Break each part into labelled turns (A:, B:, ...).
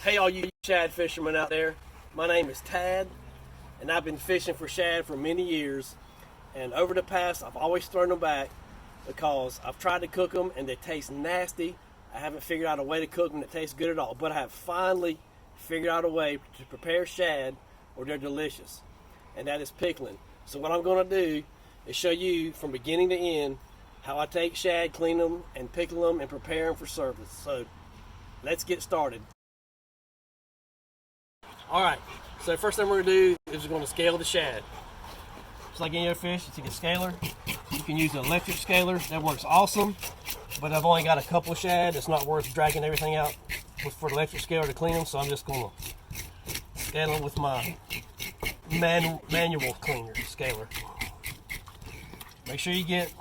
A: Hey all you shad fishermen out there, my name is Tad and I've been fishing for shad for many years, and over the past I've always thrown them back because I've tried to cook them and they taste nasty. I haven't figured out a way to cook them that tastes good at all, but I have finally figured out a way to prepare shad where they're delicious, and that is pickling. So what I'm going to do is show you from beginning to end how I take shad, clean them, and pickle them and prepare them for service. So let's get started. Alright, so first thing we're going to do is we're going to scale the shad. Just like any other fish, you take a scaler. You can use an electric scaler, that works awesome, but I've only got a couple of shad. It's not worth dragging everything out for the electric scaler to clean them, so I'm just going to scale them with my manual cleaner scaler. Make sure you get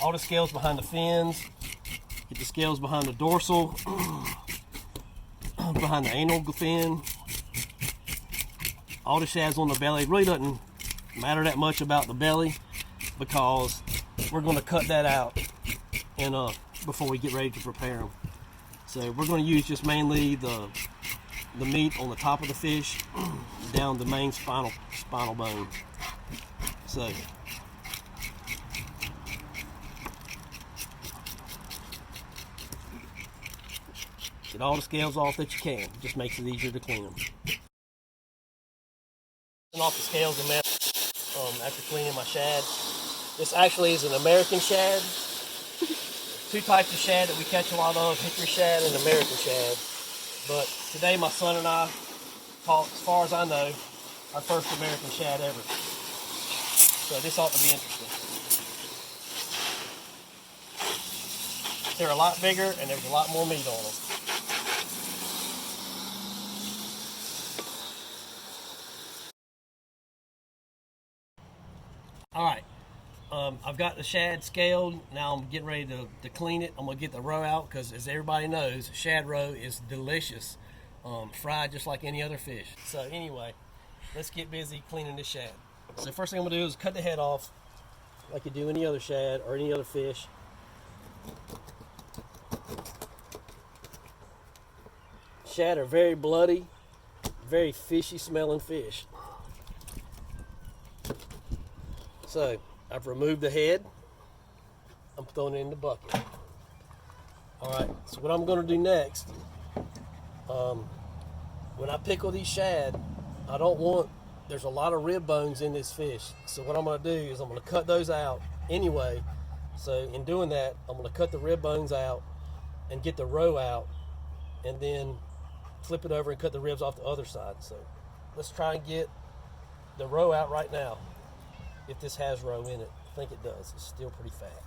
A: all the scales behind the fins, get the scales behind the dorsal, behind the anal fin. All the shads on the belly. It really doesn't matter that much about the belly because we're going to cut that out and before we get ready to prepare them. So we're going to use just mainly the meat on the top of the fish down the main spinal bone. So get all the scales off that you can. It just makes it easier to clean them. Off the scales and after cleaning my shad. This actually is an American shad. Two types of shad that we catch a lot of, hickory shad and American shad. But today my son and I caught, as far as I know, our first American shad ever. So this ought to be interesting. They're a lot bigger and there's a lot more meat on them. Alright, I've got the shad scaled. Now I'm getting ready to clean it. I'm going to get the roe out because, as everybody knows, shad roe is delicious, fried just like any other fish. So anyway, let's get busy cleaning this shad. So first thing I'm going to do is cut the head off like you do any other shad or any other fish. Shad are very bloody, very fishy smelling fish. So I've removed the head. I'm throwing it in the bucket. Alright, so what I'm going to do next, when I pickle these shad, there's a lot of rib bones in this fish. So what I'm going to do is I'm going to cut those out anyway. So in doing that, I'm going to cut the rib bones out and get the roe out and then flip it over and cut the ribs off the other side. So let's try and get the roe out right now. If this has roe in it, I think it does. It's still pretty fat.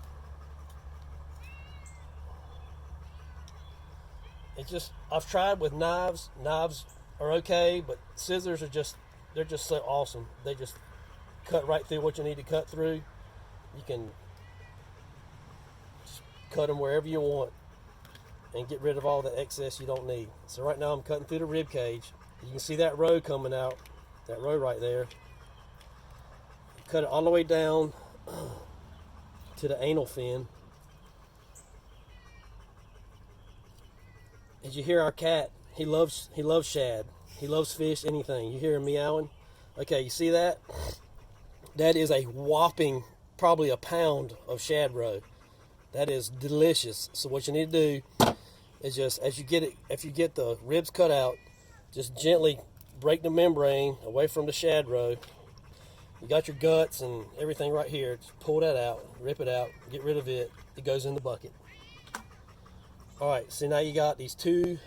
A: I've tried with knives. Knives are okay, but scissors they're just so awesome. They just cut right through what you need to cut through. You can just cut them wherever you want and get rid of all the excess you don't need. So right now I'm cutting through the rib cage. You can see that roe coming out, that roe right there. Cut it all the way down to the anal fin. As you hear our cat, he loves shad. He loves fish, anything. You hear him meowing? Okay, you see that? That is a whopping, probably a pound of shad roe. That is delicious. So what you need to do is just, if you get the ribs cut out, just gently break the membrane away from the shad roe. You got your guts and everything right here. Just pull that out, rip it out, get rid of it. It goes in the bucket. Alright, so now you got these two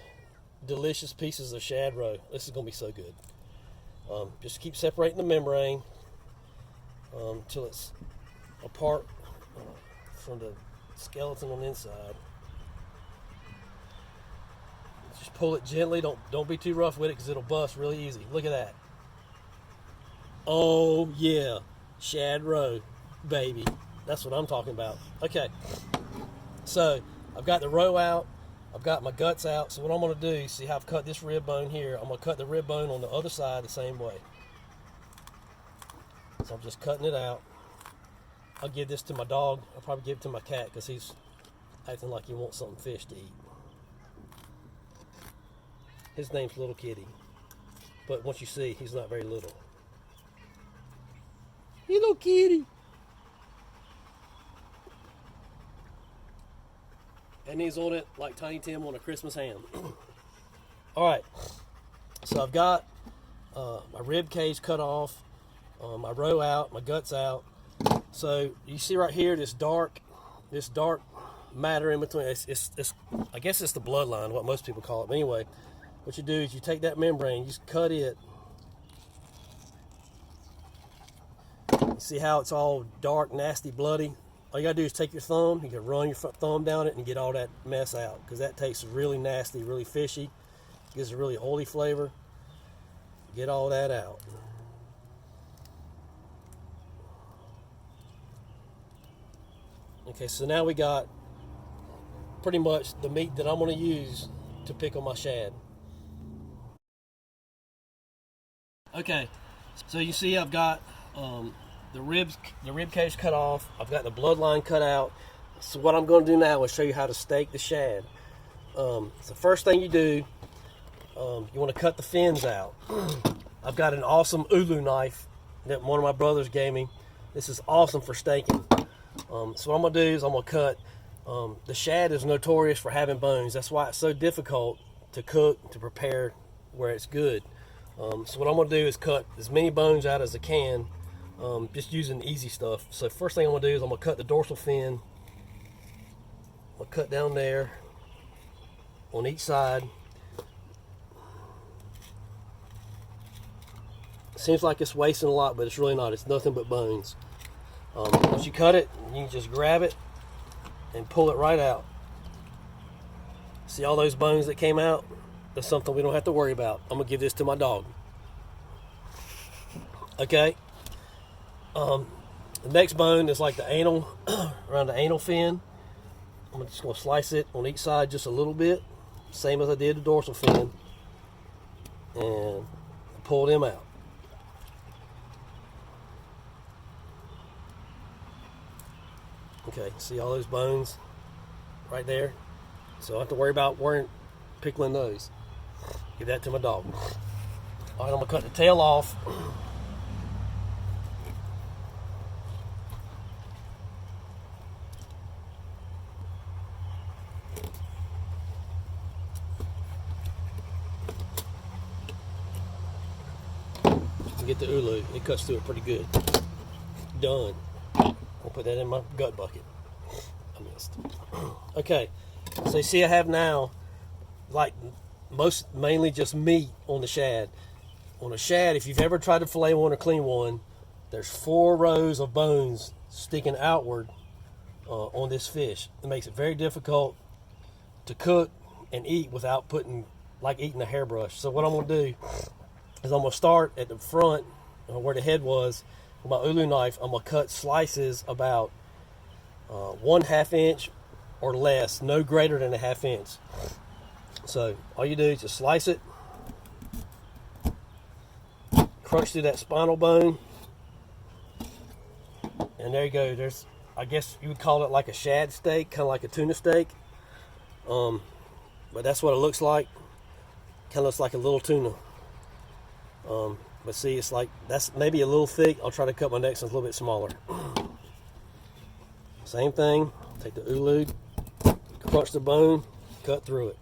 A: delicious pieces of shad roe. This is going to be so good. Just keep separating the membrane until it's apart from the skeleton on the inside. Just pull it gently. Don't be too rough with it because it'll bust really easy. Look at that. Oh yeah, shad roe, baby. That's what I'm talking about. Okay, so I've got the roe out. I've got my guts out. So what I'm going to do, see how I've cut this rib bone here. I'm going to cut the rib bone on the other side the same way. So I'm just cutting it out. I'll give this to my dog. I'll probably give it to my cat because he's acting like he wants something fish to eat. His name's Little Kitty. But once you see, he's not very little. Hey, little kitty. And he's on it like Tiny Tim on a Christmas ham. All right. So I've got my rib cage cut off, my roe out, my guts out. So you see right here this dark matter in between. It's I guess it's the bloodline, what most people call it. But anyway, what you do is you take that membrane, you just cut it. You see how it's all dark, nasty, bloody? All you gotta do is take your thumb, you can run your thumb down it and get all that mess out, because that tastes really nasty, really fishy, gives a really oily flavor. Get all that out. Okay, so now we got pretty much the meat that I'm going to use to pickle my shad. Okay, so you see I've got the rib cage cut off. I've got the bloodline cut out. So what I'm going to do now is show you how to steak the shad. So the first thing you do, you want to cut the fins out. I've got an awesome ulu knife that one of my brothers gave me. This is awesome for steaking. So what I'm going to do is I'm going to cut. The shad is notorious for having bones. That's why it's so difficult to cook, to prepare where it's good. So what I'm going to do is cut as many bones out as I can, just using easy stuff. So first thing I'm going to do is I'm going to cut the dorsal fin. I'm going to cut down there on each side. Seems like it's wasting a lot, but it's really not. It's nothing but bones. Once you cut it, you can just grab it and pull it right out. See all those bones that came out? That's something we don't have to worry about. I'm gonna give this to my dog. Okay. The next bone is like the anal, around the anal fin. I'm just gonna slice it on each side just a little bit, same as I did the dorsal fin, and pull them out. Okay, see all those bones right there? So I don't have to worry about pickling those. Give that to my dog. All right, I'm gonna cut the tail off. Get the ulu, it cuts through it pretty good. Done. I'll put that in my gut bucket. I missed. Okay, so you see I have now, like mainly just meat on the shad. On a shad, if you've ever tried to fillet one or clean one, there's 4 rows of bones sticking outward on this fish. It makes it very difficult to cook and eat without eating a hairbrush. So what I'm gonna do is I'm gonna start at the front where the head was. With my ulu knife, I'm gonna cut slices about 1/2 inch or less, no greater than a 1/2 inch. So all you do is just slice it, crunch through that spinal bone, and there you go. There's, I guess you would call it like a shad steak, kind of like a tuna steak, but that's what it looks like. Kind of looks like a little tuna. But see, it's like, that's maybe a little thick. I'll try to cut my next one a little bit smaller. Same thing, take the ulu, crunch the bone, cut through it.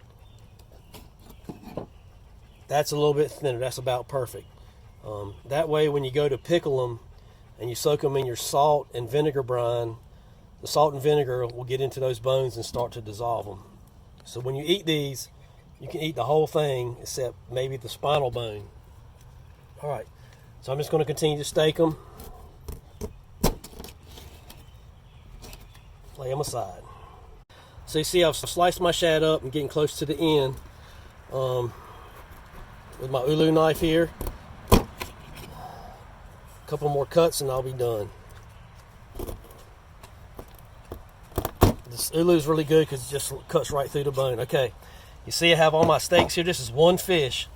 A: That's a little bit thinner, that's about perfect. That way when you go to pickle them and you soak them in your salt and vinegar brine, the salt and vinegar will get into those bones and start to dissolve them. So when you eat these, you can eat the whole thing except maybe the spinal bone. All right, so I'm just going to continue to steak them. Lay them aside. So you see I've sliced my shad up and getting close to the end with my ulu knife here. A couple more cuts and I'll be done. This ulu is really good because it just cuts right through the bone. Okay, you see I have all my steaks here. This is one fish.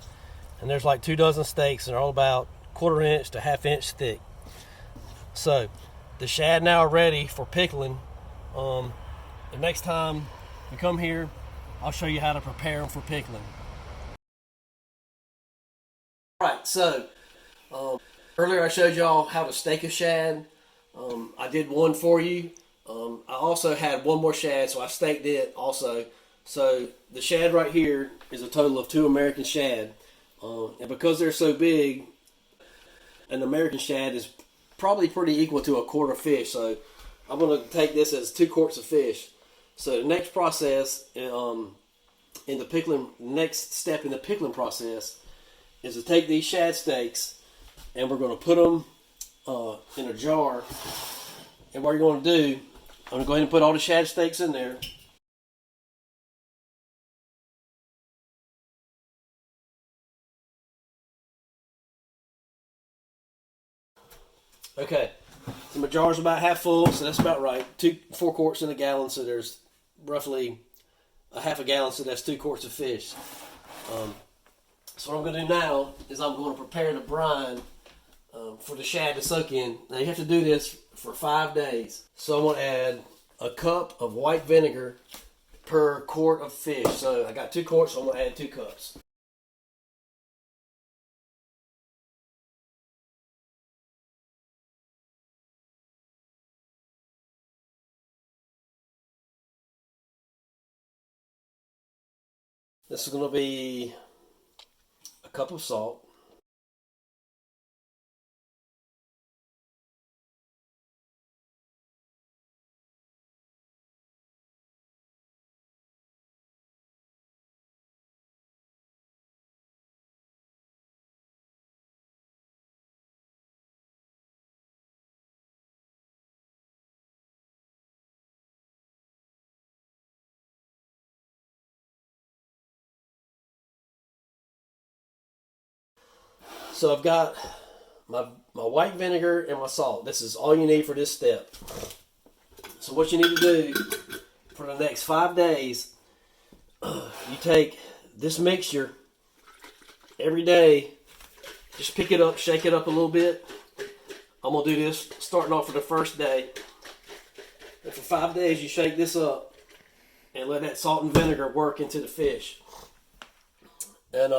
A: And there's like 2 dozen steaks, and they're all about 1/4 inch to 1/2 inch thick. So the shad now are ready for pickling. The next time you come here, I'll show you how to prepare them for pickling. Right, so earlier I showed y'all how to steak a shad. I did one for you. I also had one more shad, so I staked it also. So the shad right here is a total of two American shad. And because they're so big, an American shad is probably pretty equal to a quart of fish. So I'm going to take this as 2 quarts of fish. So the next process, in the pickling, next step in the pickling process is to take these shad steaks and we're going to put them in a jar. And what you're going to do, I'm going to go ahead and put all the shad steaks in there. Okay, so my jar's about half full, so that's about right. 4 quarts in a gallon, so there's roughly a half a gallon, so that's 2 quarts of fish. So what I'm going to do now is I'm going to prepare the brine for the shad to soak in. Now you have to do this for 5 days. So I'm going to add a cup of white vinegar per quart of fish. So I got 2 quarts, so I'm going to add 2 cups. This is going to be a cup of salt. So I've got my white vinegar and my salt. This is all you need for this step. So what you need to do for the next 5 days, you take this mixture every day. Just pick it up, shake it up a little bit. I'm going to do this starting off for the first day. And for 5 days, you shake this up and let that salt and vinegar work into the fish. And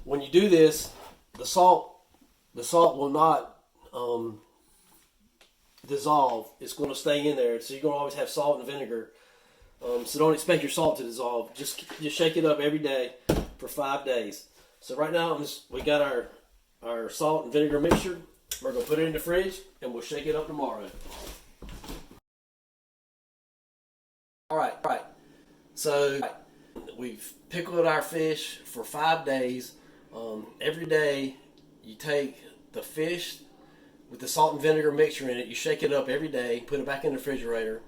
A: when you do this, the salt will not dissolve. It's going to stay in there, so you're going to always have salt and vinegar. So don't expect your salt to dissolve. Just shake it up every day for 5 days. So right now we got our salt and vinegar mixture. We're going to put it in the fridge and we'll shake it up tomorrow. All right. So we've pickled our fish for 5 days. Every day you take the fish with the salt and vinegar mixture in it, you shake it up every day, put it back in the refrigerator,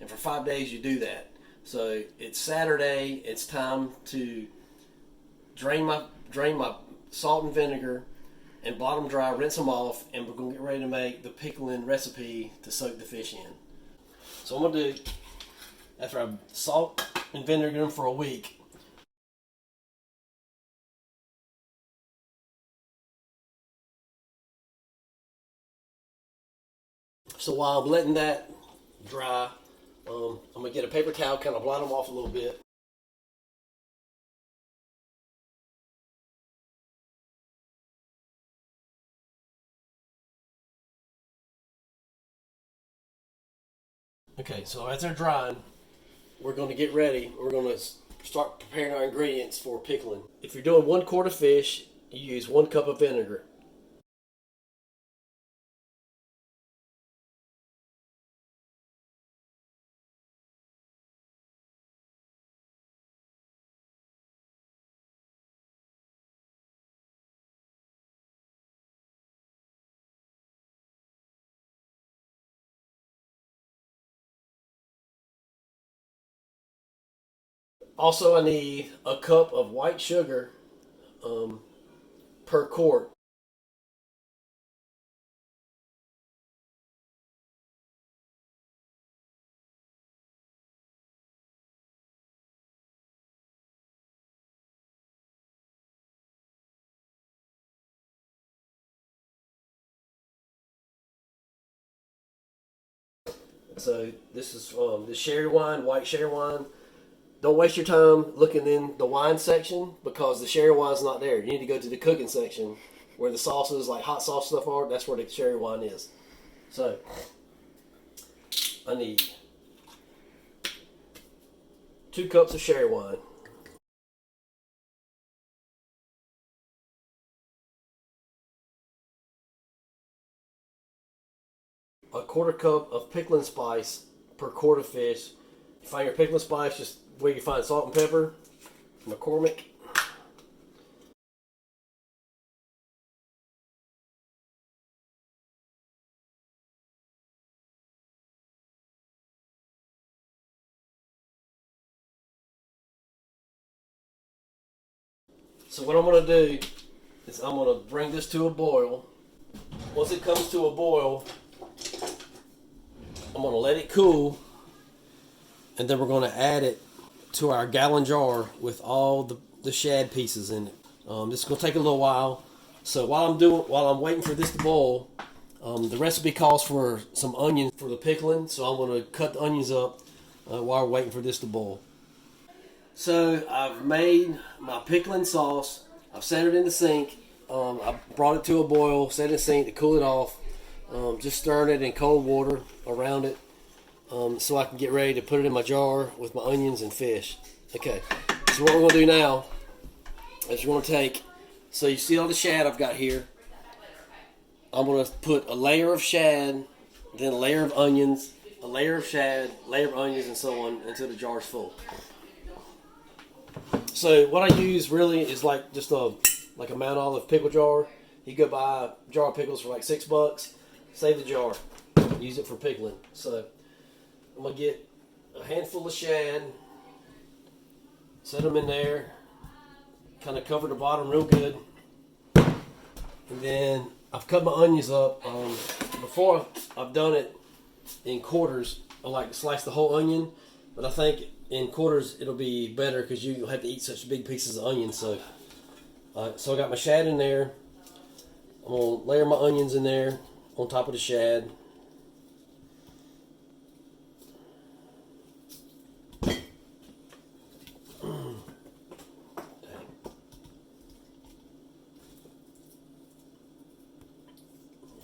A: and for 5 days you do that. So it's Saturday, it's time to drain my salt and vinegar and blot them dry, rinse them off, and we're going to get ready to make the pickling recipe to soak the fish in. So I'm going to do, after I salt and vinegar them for a week, so while I'm letting that dry, I'm going to get a paper towel, kind of blot them off a little bit. Okay, so as they're drying, we're going to get ready. We're going to start preparing our ingredients for pickling. If you're doing 1 quart of fish, you use 1 cup of vinegar. Also, I need a cup of white sugar um, per quart. So this is the sherry wine, white sherry wine. Don't waste your time looking in the wine section because the sherry wine's not there. You need to go to the cooking section where the sauces, like hot sauce stuff are, that's where the sherry wine is. So I need 2 cups of sherry wine, a 1/4 cup of pickling spice per quart of fish. You find your pickling spice just where you find salt and pepper, McCormick. So what I'm going to do is I'm going to bring this to a boil. Once it comes to a boil, I'm going to let it cool, and then we're going to add it to our gallon jar with all the shad pieces in it. This is going to take a little while. So while I'm waiting for this to boil, the recipe calls for some onions for the pickling. So I'm going to cut the onions up while we're waiting for this to boil. So I've made my pickling sauce. I've set it in the sink. I brought it to a boil, set it in the sink to cool it off. Just stirring it in cold water around it so I can get ready to put it in my jar with my onions and fish. Okay, so what we're going to do now is we're going to take, so you see all the shad I've got here. I'm going to put a layer of shad, then a layer of onions, a layer of shad, layer of onions, and so on until the jar's full. So what I use really is like just a Mount Olive pickle jar. You go buy a jar of pickles for like $6. Save the jar. Use it for pickling. So I'm gonna get a handful of shad, set them in there, kind of cover the bottom real good, and then I've cut my onions up. Before I've done it in quarters. I like to slice the whole onion, but I think in quarters it'll be better because you'll have to eat such big pieces of onion. So I got my shad in there. I'm gonna layer my onions in there on top of the shad.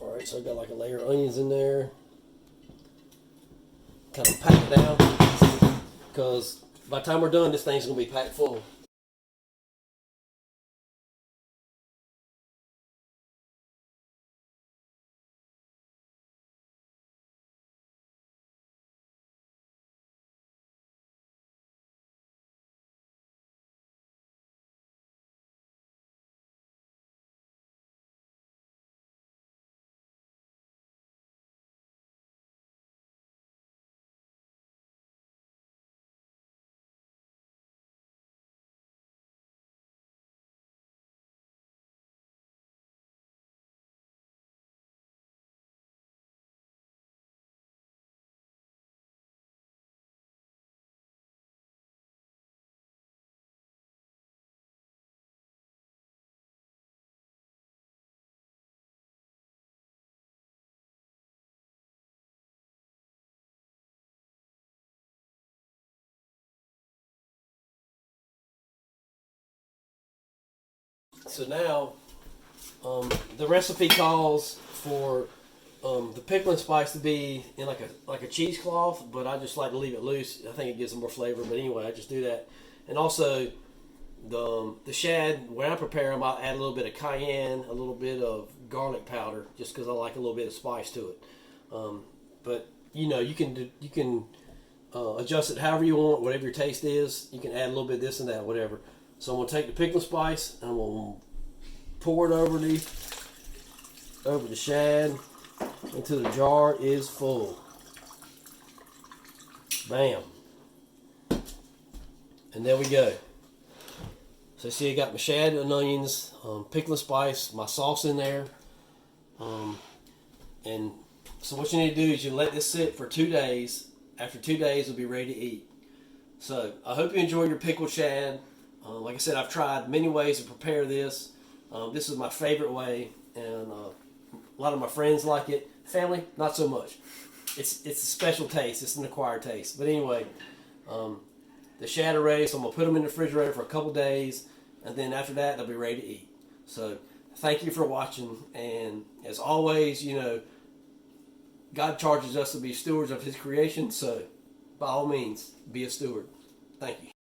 A: Alright, so I got like a layer of onions in there. Kind of pack it down because by the time we're done, this thing's gonna be packed full. So now, the recipe calls for the pickling spice to be in like a cheesecloth, but I just like to leave it loose. I think it gives it more flavor. But anyway, I just do that. And also, the shad, when I prepare them, I add a little bit of cayenne, a little bit of garlic powder, just because I like a little bit of spice to it. But you can adjust it however you want, whatever your taste is. You can add a little bit of this and that, whatever. So I'm gonna take the pickling spice and I'm gonna pour it over the shad until the jar is full. Bam. And there we go. So see, I got my shad and onions, pickling spice, my sauce in there. And so what you need to do is you let this sit for 2 days. After 2 days, it'll be ready to eat. So I hope you enjoy your pickled shad. Like I said, I've tried many ways to prepare this. This is my favorite way, and a lot of my friends like it. Family, not so much. It's a special taste. It's an acquired taste. But anyway, the shad are ready, so I'm going to put them in the refrigerator for a couple days, and then after that, they'll be ready to eat. So thank you for watching. And as always, God charges us to be stewards of His creation. So, by all means, be a steward. Thank you.